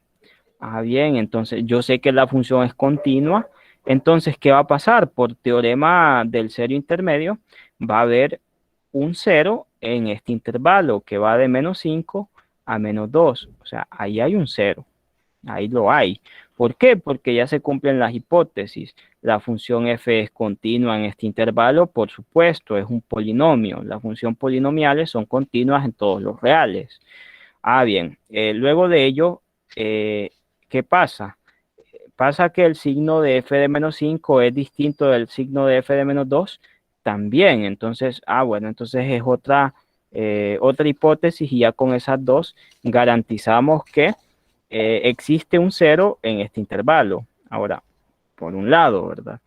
Ah, bien, entonces yo sé que la función es continua. Entonces, ¿qué va a pasar? Por teorema del cero intermedio, va a haber un 0 en este intervalo que va de -5 a -2. O sea, ahí hay un 0. Ahí lo hay. ¿Por qué? Porque ya se cumplen las hipótesis. La función f es continua en este intervalo, por supuesto, es un polinomio. Las funciones polinomiales son continuas en todos los reales. Ah, bien. Luego de ello, ¿qué pasa? Pasa que el signo de f de -5 es distinto del signo de f de -2 también. Entonces, bueno, entonces es otra hipótesis y ya con esas dos garantizamos que existe un 0 en este intervalo. Ahora, por un lado, ¿verdad?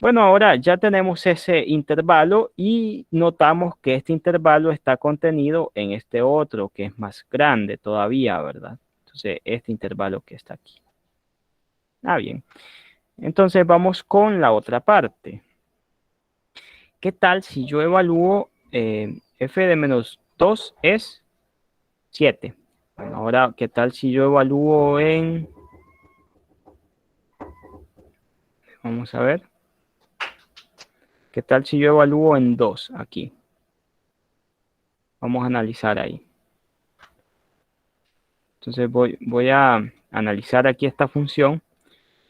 Bueno, ahora ya tenemos ese intervalo y notamos que este intervalo está contenido en este otro que es más grande todavía, ¿verdad? Entonces, este intervalo que está aquí. Bien. Entonces vamos con la otra parte. ¿Qué tal si yo evalúo f de -2 es 7? Bueno, ahora, ¿qué tal si yo evalúo en... Vamos a ver. ¿Qué tal si yo evalúo en 2 aquí? Vamos a analizar ahí. Entonces voy a analizar aquí esta función.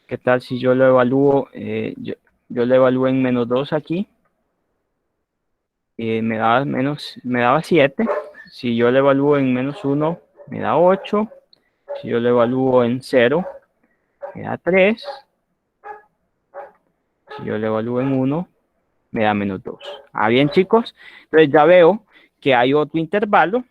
¿Qué tal si yo lo evalúo? Yo lo evalúo en -2 aquí. Me daba 7. Si yo lo evalúo en -1, me da 8. Si yo lo evalúo en 0, me da 3. Si yo lo evalúo en 1, me da -2. Bien, chicos. Entonces ya veo que hay otro intervalo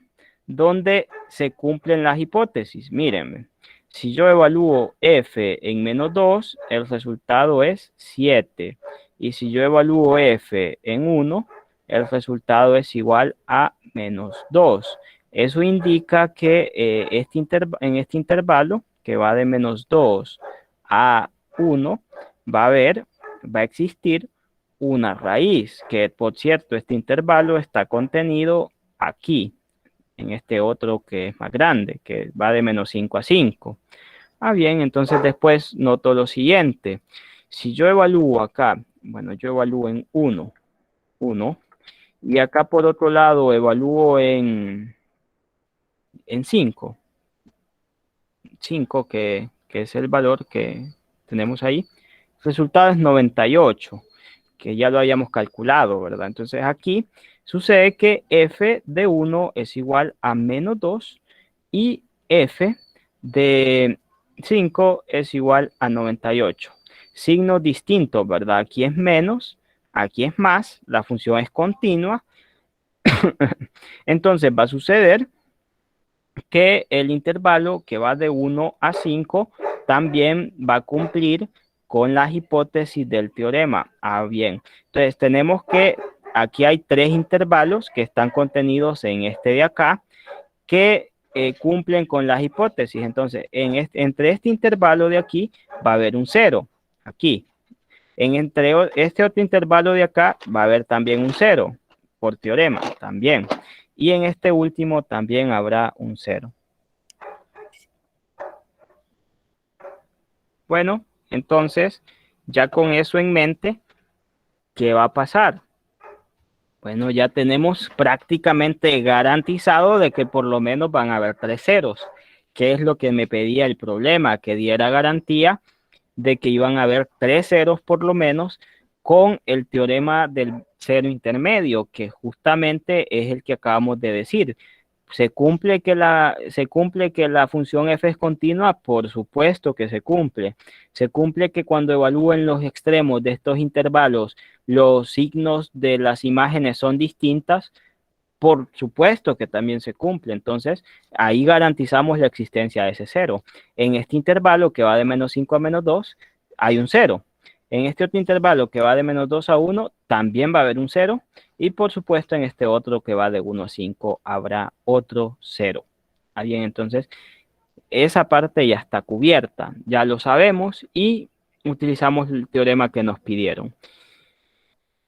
donde se cumplen las hipótesis. Mírenme, si yo evalúo f en -2, el resultado es 7. Y si yo evalúo f en 1, el resultado es igual a -2. Eso indica que en este intervalo, que va de -2 a 1, va a existir una raíz, que por cierto, este intervalo está contenido aquí, en este otro que es más grande, que va de -5 a 5. Bien, entonces después noto lo siguiente. Si yo evalúo acá, bueno, yo evalúo en 1, y acá por otro lado evalúo en 5, que es el valor que tenemos ahí. El resultado es 98, que ya lo habíamos calculado, ¿verdad? Entonces aquí sucede que f de 1 es igual a -2 y f de 5 es igual a 98. Signos distintos, ¿verdad? Aquí es menos, aquí es más, la función es continua. Entonces va a suceder que el intervalo que va de 1 a 5 también va a cumplir con las hipótesis del teorema. Bien, entonces tenemos que aquí hay 3 intervalos que están contenidos en este de acá que cumplen con las hipótesis. Entonces, entre este intervalo de aquí va a haber un 0, aquí. Entre este otro intervalo de acá va a haber también un 0, por teorema, también. Y en este último también habrá un 0. Bueno, entonces, ya con eso en mente, ¿qué va a pasar? Bueno, ya tenemos prácticamente garantizado de que por lo menos van a haber 3 ceros, que es lo que me pedía el problema, que diera garantía de que iban a haber 3 ceros por lo menos con el teorema del cero intermedio, que justamente es el que acabamos de decir. Se cumple que la función f es continua, por supuesto que se cumple. Se cumple que cuando evalúen los extremos de estos intervalos, los signos de las imágenes son distintas, por supuesto que también se cumple. Entonces, ahí garantizamos la existencia de ese cero. En este intervalo que va de -5 a -2, hay un cero. En este otro intervalo que va de -2 a 1, también va a haber un cero. Y por supuesto, en este otro que va de 1 a 5, habrá otro cero. Bien, entonces, esa parte ya está cubierta. Ya lo sabemos y utilizamos el teorema que nos pidieron.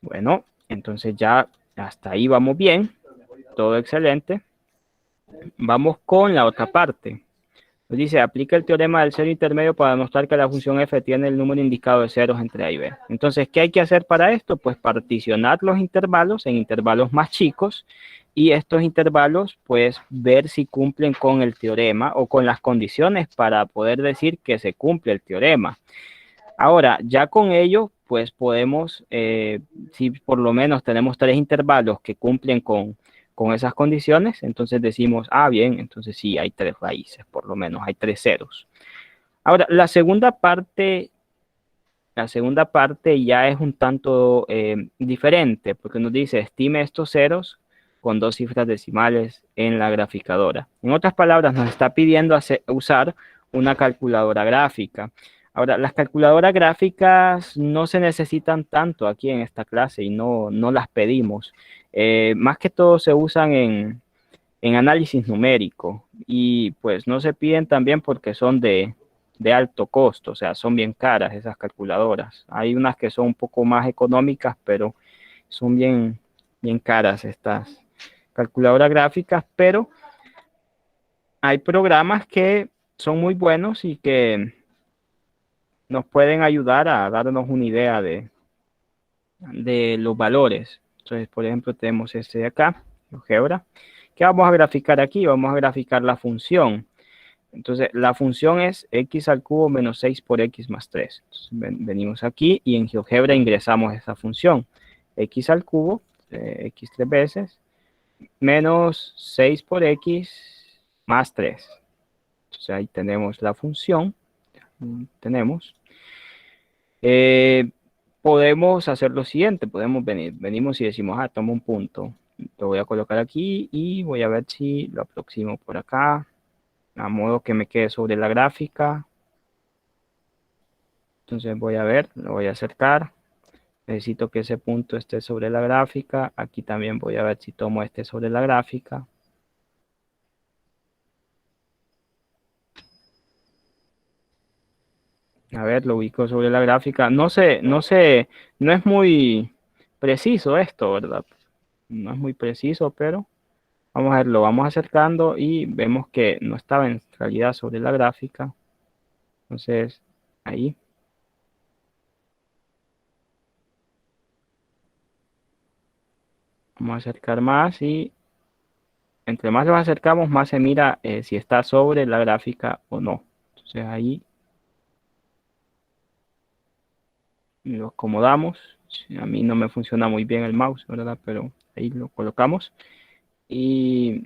Bueno, entonces ya hasta ahí vamos bien. Todo excelente. Vamos con la otra parte. Nos dice, aplica el teorema del cero intermedio para demostrar que la función f tiene el número indicado de ceros entre a y b. Entonces, ¿qué hay que hacer para esto? Pues particionar los intervalos en intervalos más chicos y estos intervalos, pues ver si cumplen con el teorema o con las condiciones para poder decir que se cumple el teorema. Ahora, ya con ello, pues podemos, si por lo menos tenemos tres intervalos que cumplen con esas condiciones, entonces decimos, ah, bien, entonces sí, hay tres raíces, por lo menos, hay tres ceros. Ahora, la segunda parte ya es un tanto diferente, porque nos dice, estime estos ceros con dos cifras decimales en la graficadora. En otras palabras, nos está pidiendo usar una calculadora gráfica. Ahora, las calculadoras gráficas no se necesitan tanto aquí en esta clase y no las pedimos. Más que todo se usan en análisis numérico y pues no se piden también porque son de alto costo, o sea, son bien caras esas calculadoras. Hay unas que son un poco más económicas, pero son bien caras estas calculadoras gráficas, pero hay programas que son muy buenos y que nos pueden ayudar a darnos una idea de los valores. Entonces, por ejemplo, tenemos este de acá, GeoGebra. ¿Qué vamos a graficar aquí? Vamos a graficar la función. Entonces, la función es x al cubo menos 6 por x más 3. Entonces, venimos aquí y en GeoGebra ingresamos esa función. X al cubo, x tres veces, menos 6 por x más 3. Entonces, ahí tenemos la función. Tenemos. Podemos hacer lo siguiente. Venimos y decimos, toma un punto. Lo voy a colocar aquí y voy a ver si lo aproximo por acá, a modo que me quede sobre la gráfica. Entonces voy a ver, lo voy a acercar. Necesito que ese punto esté sobre la gráfica. Aquí también voy a ver si tomo este sobre la gráfica. A ver, lo ubico sobre la gráfica. No es muy preciso esto, ¿verdad? No es muy preciso, pero vamos a ver, lo vamos acercando y vemos que no estaba en realidad sobre la gráfica. Entonces, ahí. Vamos a acercar más y entre más nos acercamos, más se mira si está sobre la gráfica o no. Entonces ahí lo acomodamos. A mí no me funciona muy bien el mouse, ¿verdad? Pero ahí lo colocamos. Y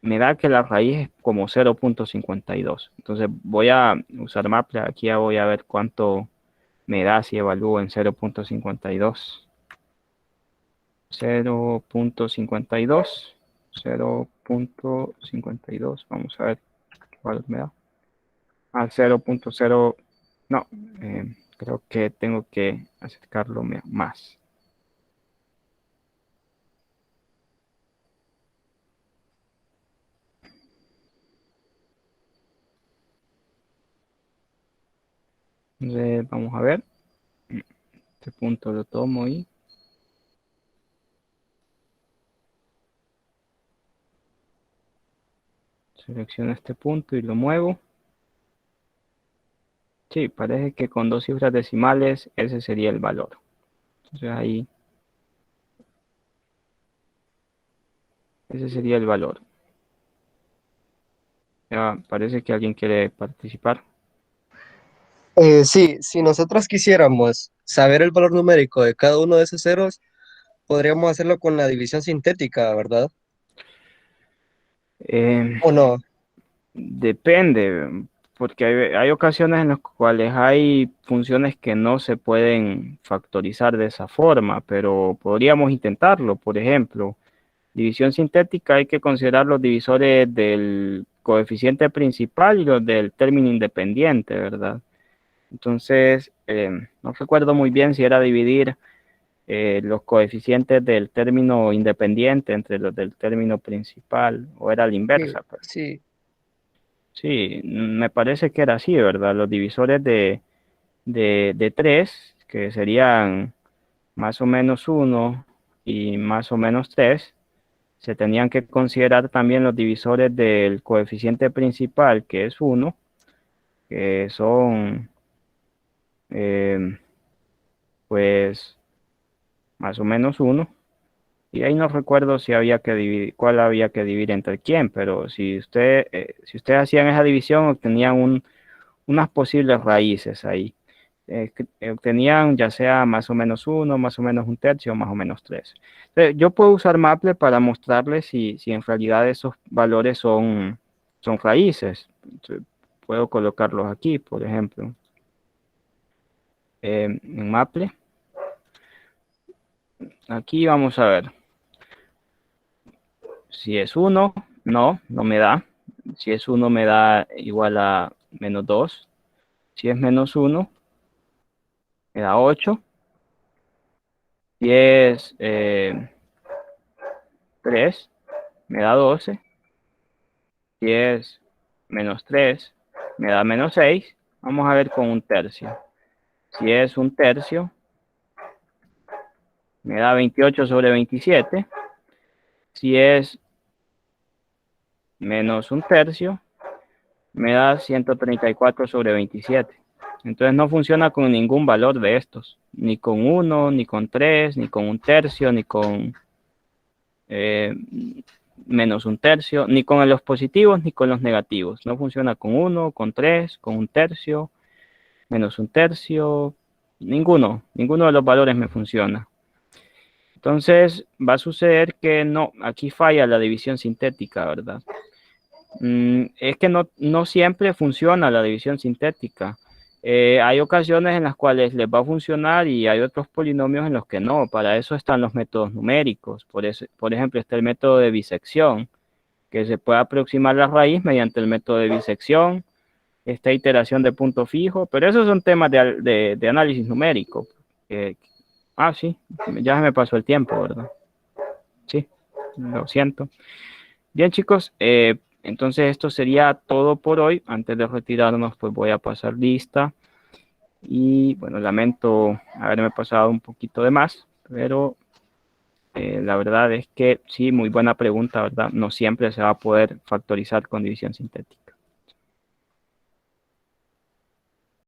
me da que la raíz es como 0.52. Entonces voy a usar Mapler. Aquí ya voy a ver cuánto me da si evalúo en 0.52. 0.52. 0.52. Vamos a ver qué valor me da. Al 0.0. No, creo que tengo que acercarlo más. Entonces, vamos a ver. Este punto lo tomo y selecciono este punto y lo muevo. Sí, parece que con dos cifras decimales ese sería el valor. Entonces ahí, ese sería el valor. Ya parece que alguien quiere participar. Sí, si nosotros quisiéramos saber el valor numérico de cada uno de esos ceros, podríamos hacerlo con la división sintética, ¿verdad? Eh, ¿O no? Depende, porque hay ocasiones en las cuales hay funciones que no se pueden factorizar de esa forma, pero podríamos intentarlo. Por ejemplo, división sintética hay que considerar los divisores del coeficiente principal y los del término independiente, ¿verdad? Entonces, no recuerdo muy bien si era dividir los coeficientes del término independiente entre los del término principal o era la Sí, inversa. sí, Sí, me parece que era así, ¿verdad? Los divisores de 3, que serían más o menos 1 y más o menos 3, se tenían que considerar también los divisores del coeficiente principal, que es 1, que son, pues, más o menos 1. Y ahí no recuerdo si había que dividir, cuál había que dividir entre quién, pero si ustedes hacían esa división, obtenían unas posibles raíces ahí. Obtenían ya sea más o menos 1, más o menos un tercio, más o menos 3. Entonces, yo puedo usar Maple para mostrarles si en realidad esos valores son raíces. Entonces, puedo colocarlos aquí, por ejemplo, en Maple. Aquí vamos a ver. Si es 1, no me da. Si es 1 me da igual a menos 2. Si es menos 1, me da 8. Si es 3, me da 12. Si es menos 3, me da menos 6. Vamos a ver con un tercio. Si es un tercio, me da 28 sobre 27. Si es menos un tercio, me da 134 sobre 27. Entonces no funciona con ningún valor de estos. Ni con 1, ni con 3, ni con un tercio, ni con eh, menos un tercio, ni con los positivos, ni con los negativos. No funciona con 1, con 3, con un tercio, menos un tercio. Ninguno de los valores me funciona. Entonces va a suceder que no, aquí falla la división sintética, ¿verdad? Es que no siempre funciona la división sintética. Hay ocasiones en las cuales les va a funcionar y hay otros polinomios en los que no. Para eso están los métodos numéricos. Por ejemplo, está el método de bisección, que se puede aproximar la raíz mediante el método de bisección, esta iteración de punto fijo, pero esos son temas de análisis numérico. Sí, ya se me pasó el tiempo, ¿verdad? Sí, lo siento. Bien, chicos, entonces esto sería todo por hoy. Antes de retirarnos, pues voy a pasar lista. Y bueno, lamento haberme pasado un poquito de más, pero la verdad es que sí, muy buena pregunta, ¿verdad? No siempre se va a poder factorizar con división sintética.